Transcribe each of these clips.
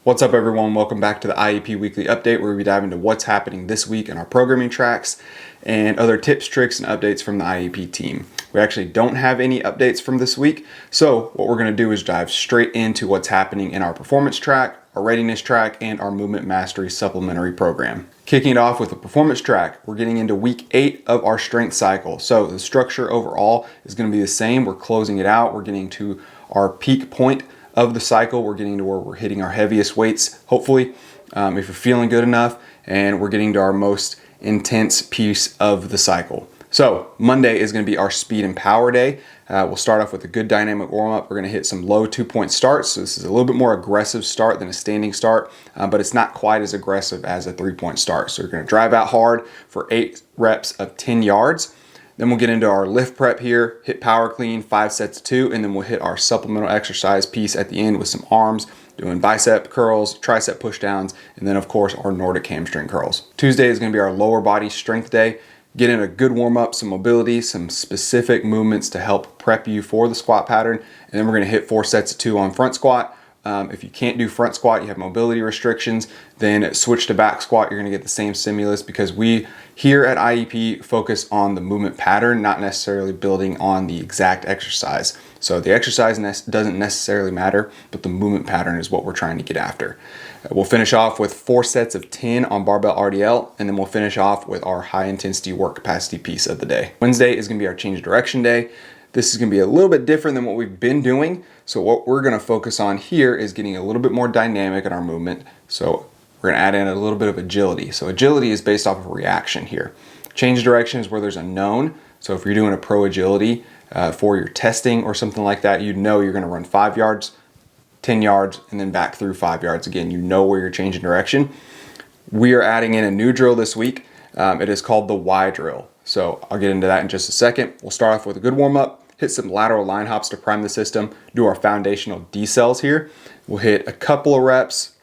What's up everyone, welcome back to the IEP Weekly Update where we dive into what's happening this week in our programming tracks and other tips, tricks, and updates from the IEP team. We actually don't have any updates from this week, so what we're going to do is dive straight into what's happening in our performance track, our readiness track, and our movement mastery supplementary program. Kicking it off with the performance track, we're getting into week 8 of our strength cycle. So the structure overall is going to be the same. We're closing it out. We're getting to our peak point of the cycle. We're getting to where we're hitting our heaviest weights, hopefully, if you're feeling good enough, and we're getting to our most intense piece of the cycle. So Monday is going to be our speed and power day. We'll start off with a good dynamic warm-up. We're going to hit some low 2-point starts. So this is a little bit more aggressive start than a standing start, but it's not quite as aggressive as a 3-point start. So we're going to drive out hard for 8 reps of 10 yards. Then we'll get into our lift prep here, hit power clean, 5 sets of 2, and then we'll hit our supplemental exercise piece at the end with some arms, doing bicep curls, tricep push downs, and then of course our Nordic hamstring curls. Tuesday is going to be our lower body strength day. Get in a good warm up, some mobility, some specific movements to help prep you for the squat pattern, and then we're going to hit 4 sets of 2 on front squat. If you can't do front squat, you have mobility restrictions, then switch to back squat. You're going to get the same stimulus because we here at IEP focus on the movement pattern, not necessarily building on the exact exercise. So the exercise doesn't necessarily matter, but the movement pattern is what we're trying to get after. We'll finish off with 4 sets of 10 on barbell RDL, and then we'll finish off with our high intensity work capacity piece of the day. Wednesday is going to be our change of direction day. This is going to be a little bit different than what we've been doing. So what we're going to focus on here is getting a little bit more dynamic in our movement. So we're going to add in a little bit of agility. So agility is based off of reaction here. Change direction is where there's a known. So if you're doing a pro agility for your testing or something like that, you know you're going to run 5 yards, 10 yards, and then back through 5 yards again. You know where you're changing direction. We are adding in a new drill this week. It is called the Y drill. So I'll get into that in just a second. We'll start off with a good warm up. Hit some lateral line hops to prime the system, do our foundational decels here. We'll hit a couple of reps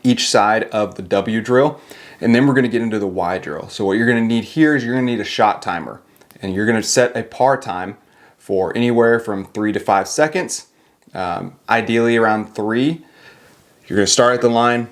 each side of the W drill, and then we're gonna get into the Y drill. So what you're gonna need here is you're gonna need a shot timer, and you're gonna set a par time for anywhere from 3 to 5 seconds, ideally around 3. You're gonna start at the line,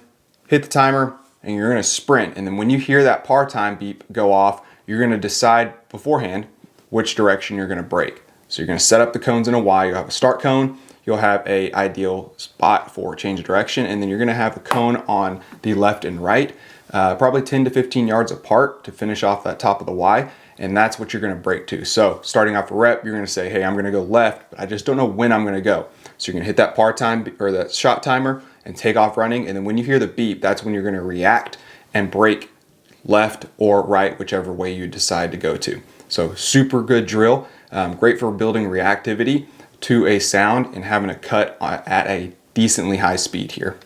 hit the timer, and you're gonna sprint. And then when you hear that par time beep go off, you're gonna decide beforehand which direction you're gonna break. So you're going to set up the cones in a Y. You'll have a start cone. You'll have a ideal spot for change of direction. And then you're going to have a cone on the left and right, probably 10 to 15 yards apart to finish off that top of the Y. And that's what you're going to break to. So starting off a rep, you're going to say, hey, I'm going to go left, but I just don't know when I'm going to go. So you're going to hit that par time or that shot timer and take off running. And then when you hear the beep, that's when you're going to react and break left or right, whichever way you decide to go to. So super good drill. Great for building reactivity to a sound and having a cut at a decently high speed here.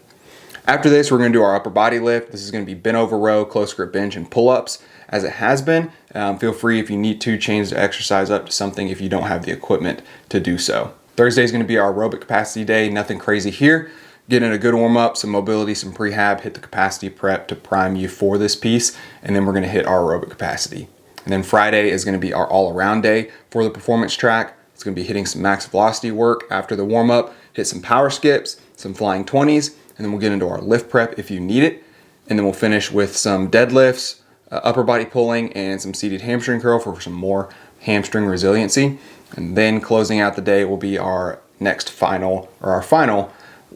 After this, we're going to do our upper body lift. This is going to be bent over row, close grip bench, and pull-ups as it has been. Feel free if you need to change the exercise up to something if you don't have the equipment to do so. Thursday is going to be our aerobic capacity day. Nothing crazy here. Get in a good warm-up, some mobility, some prehab, hit the capacity prep to prime you for this piece, and then we're going to hit our aerobic capacity. And then Friday is going to be our all-around day for the performance track. It's going to be hitting some max velocity work after the warm-up, hit some power skips, some flying 20s, and then we'll get into our lift prep if you need it. And then we'll finish with some deadlifts, upper body pulling, and some seated hamstring curl for some more hamstring resiliency. And then closing out the day will be our final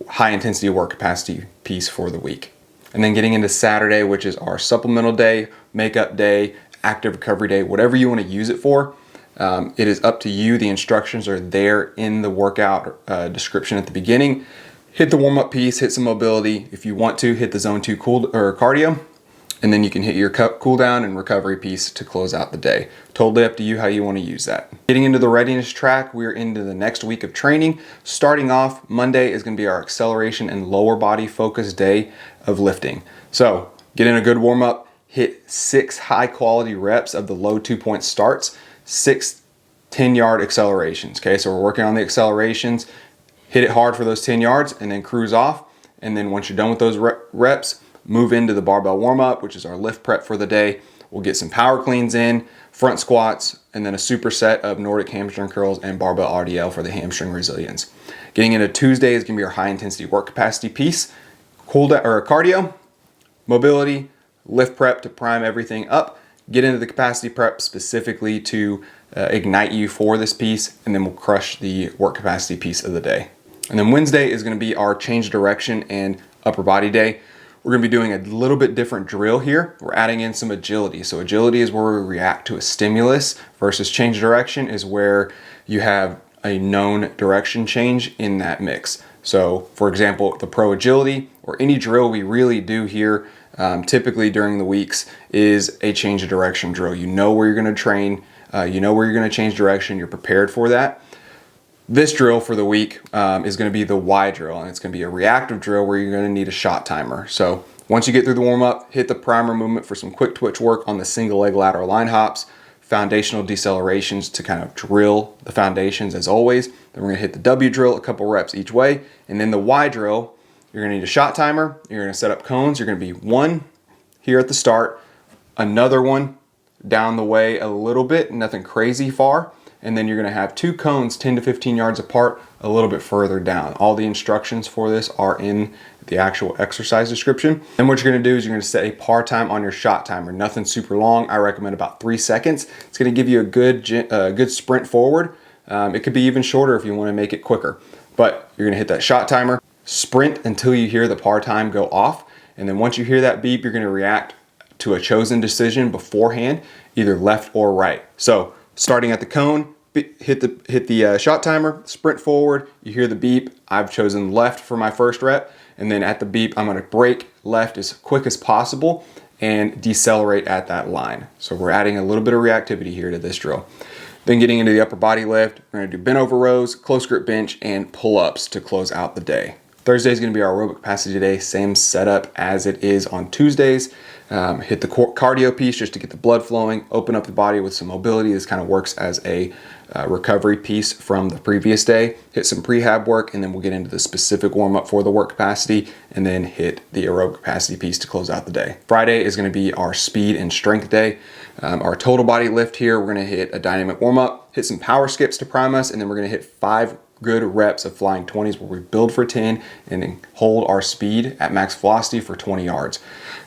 high-intensity work capacity piece for the week. And then getting into Saturday, which is our supplemental day, makeup day, active recovery day, whatever you want to use it for. It is up to you. The instructions are there in the workout description at the beginning. Hit the warm-up piece, hit some mobility. If you want to, hit the zone 2 cardio, and then you can hit your cool down and recovery piece to close out the day. Totally up to you how you want to use that. Getting into the readiness track, we're into the next week of training. Starting off, Monday is going to be our acceleration and lower body focus day of lifting. So get in a good warm-up. Hit 6 high quality reps of the low 2-point starts, 6 10-yard accelerations. Okay, so we're working on the accelerations, hit it hard for those 10 yards and then cruise off. And then once you're done with those reps, move into the barbell warm up, which is our lift prep for the day. We'll get some power cleans in, front squats, and then a superset of Nordic hamstring curls and barbell RDL for the hamstring resilience. Getting into Tuesday is gonna be our high intensity work capacity piece. cardio, mobility, lift prep to prime everything up, get into the capacity prep specifically to ignite you for this piece, and then we'll crush the work capacity piece of the day. And then Wednesday is going to be our change direction and upper body day. We're going to be doing a little bit different drill here. We're adding in some agility. So agility is where we react to a stimulus, versus change direction is where you have a known direction change in that mix. So for example, the pro agility or any drill we really do here typically during the weeks is a change of direction drill. You know where you're going to train, you know where you're going to change direction, you're prepared for that. This drill for the week is going to be the Y drill, and it's going to be a reactive drill where you're going to need a shot timer. So once you get through the warm up, hit the primer movement for some quick twitch work on the single leg lateral line hops, foundational decelerations to kind of drill the foundations as always. Then we're going to hit the W drill, a couple reps each way, and then the Y drill, you're going to need a shot timer. You're going to set up cones. You're going to be one here at the start, another one down the way a little bit, nothing crazy far. And then you're going to have two cones 10 to 15 yards apart a little bit further down. All the instructions for this are in the actual exercise description. And what you're going to do is you're going to set a par time on your shot timer. Nothing super long. I recommend about 3 seconds. It's going to give you a good sprint forward. It could be even shorter if you want to make it quicker. But you're going to hit that shot timer, sprint until you hear the par time go off. And then once you hear that beep, you're going to react to a chosen decision beforehand, either left or right. So starting at the cone, hit the shot timer, sprint forward, you hear the beep. I've chosen left for my first rep, and then at the beep, I'm gonna brake left as quick as possible and decelerate at that line. So we're adding a little bit of reactivity here to this drill. Then getting into the upper body lift, we're gonna do bent over rows, close grip bench, and pull-ups to close out the day. Thursday is going to be our aerobic capacity day, same setup as it is on Tuesdays. Hit the cardio piece just to get the blood flowing, open up the body with some mobility. This kind of works as a recovery piece from the previous day. Hit some prehab work, and then we'll get into the specific warm up for the work capacity, and then hit the aerobic capacity piece to close out the day. Friday is going to be our speed and strength day. Our total body lift here, we're going to hit a dynamic warm up, hit some power skips to prime us, and then we're going to hit 5 good reps of flying 20s where we build for 10 and then hold our speed at max velocity for 20 yards.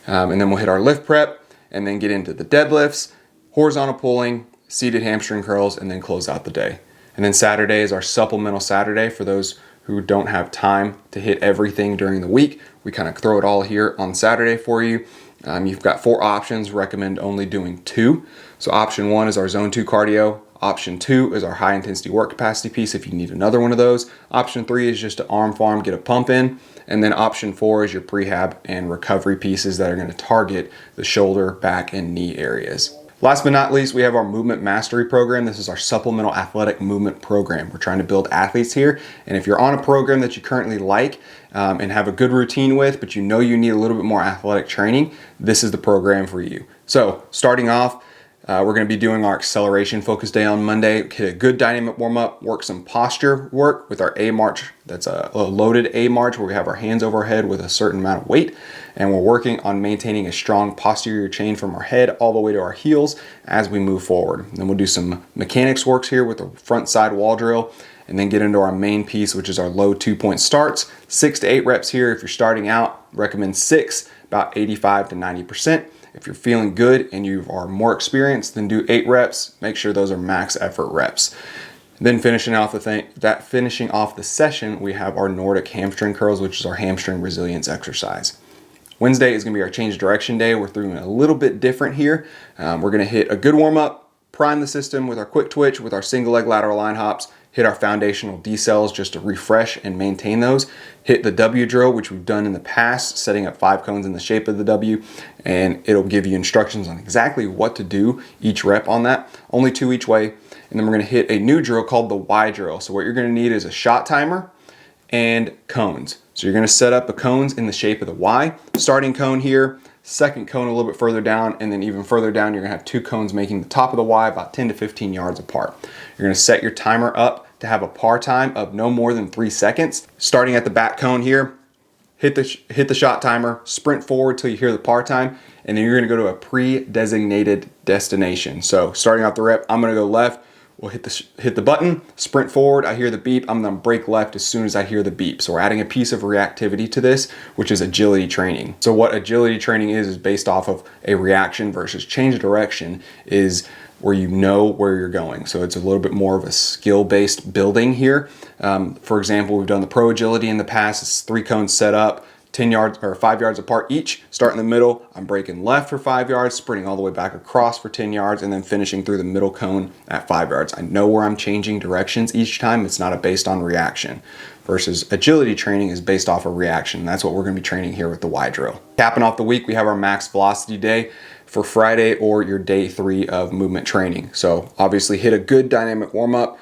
And then we'll hit our lift prep and then get into the deadlifts, horizontal pulling, seated hamstring curls, and then close out the day. And then Saturday is our supplemental Saturday for those who don't have time to hit everything during the week. We kind of throw it all here on Saturday for you. You've got 4 options, recommend only doing 2. So option 1 is our zone 2 cardio. Option 2 is our high intensity work capacity piece if you need another one of those. Option 3 is just to arm farm, get a pump in. And then option 4 is your prehab and recovery pieces that are going to target the shoulder, back, and knee areas. Last but not least, we have our movement mastery program. This is our supplemental athletic movement program. We're trying to build athletes here. And if you're on a program that you currently like and have a good routine with, but you know you need a little bit more athletic training, this is the program for you. So starting off, we're going to be doing our acceleration focus day on Monday. Hit a good dynamic warm up, work some posture work with our A march. That's a loaded A march where we have our hands over our head with a certain amount of weight. And we're working on maintaining a strong posterior chain from our head all the way to our heels as we move forward. Then we'll do some mechanics works here with the front side wall drill, and then get into our main piece, which is our low 2-point starts. 6 to 8 reps here. If you're starting out, recommend 6, about 85 to 90%. If you're feeling good and you are more experienced, then do 8 reps. Make sure those are max effort reps. Then finishing off the session, we have our Nordic hamstring curls, which is our hamstring resilience exercise. Wednesday is going to be our change direction day. We're doing a little bit different here. We're going to hit a good warm up, prime the system with our quick twitch, with our single leg lateral line hops, hit our foundational decels just to refresh and maintain those. Hit the W drill, which we've done in the past, setting up 5 cones in the shape of the W, and it'll give you instructions on exactly what to do each rep on that, only 2 each way. And then we're gonna hit a new drill called the Y drill. So what you're gonna need is a shot timer and cones. So you're gonna set up the cones in the shape of the Y. Starting cone here, second cone a little bit further down, and then even further down, you're gonna have 2 cones making the top of the Y about 10 to 15 yards apart. You're gonna set your timer up to have a par time of no more than 3 seconds. Starting at the back cone here, hit the shot timer, sprint forward till you hear the par time, and then you're gonna go to a pre-designated destination. So starting off the rep, I'm gonna go left. we'll hit the button, sprint forward, I hear the beep, I'm gonna brake left as soon as I hear the beep. So we're adding a piece of reactivity to this, which is agility training. So what agility training is based off of a reaction versus change of direction is where you know where you're going. So it's a little bit more of a skill-based building here. For example, we've done the pro agility in the past. It's 3 cones set up, 10 yards or 5 yards apart each. Start in the middle, I'm braking left for 5 yards, sprinting all the way back across for 10 yards, and then finishing through the middle cone at 5 yards. I know where I'm changing directions each time. It's not based on reaction. Versus agility training is based off of reaction. That's what we're gonna be training here with the Y drill. Capping off the week, we have our max velocity day for Friday or your day 3 of movement training. So obviously hit a good dynamic warm up,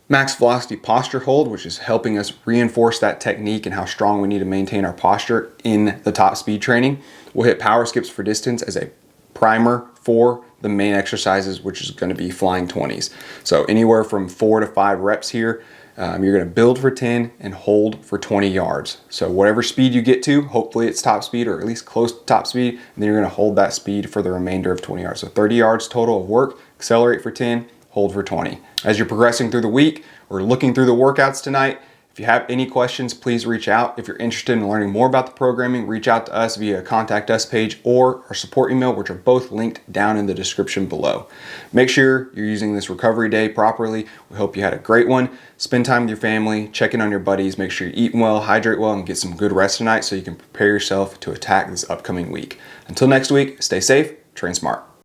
max velocity posture hold, which is helping us reinforce that technique and how strong we need to maintain our posture in the top speed training. We'll hit power skips for distance as a primer for the main exercises, which is going to be flying 20s. So anywhere from 4 to 5 reps here. You're going to build for 10 and hold for 20 yards. So whatever speed you get to, hopefully it's top speed or at least close to top speed, and then you're going to hold that speed for the remainder of 20 yards. So 30 yards total of work, accelerate for 10, hold for 20. As you're progressing through the week or looking through the workouts tonight, if you have any questions, please reach out. If you're interested in learning more about the programming, reach out to us via contact us page or our support email, which are both linked down in the description below. Make sure you're using this recovery day properly. We hope you had a great one. Spend time with your family, check in on your buddies, make sure you're eating well, hydrate well, and get some good rest tonight so you can prepare yourself to attack this upcoming week. Until next week, stay safe, train smart.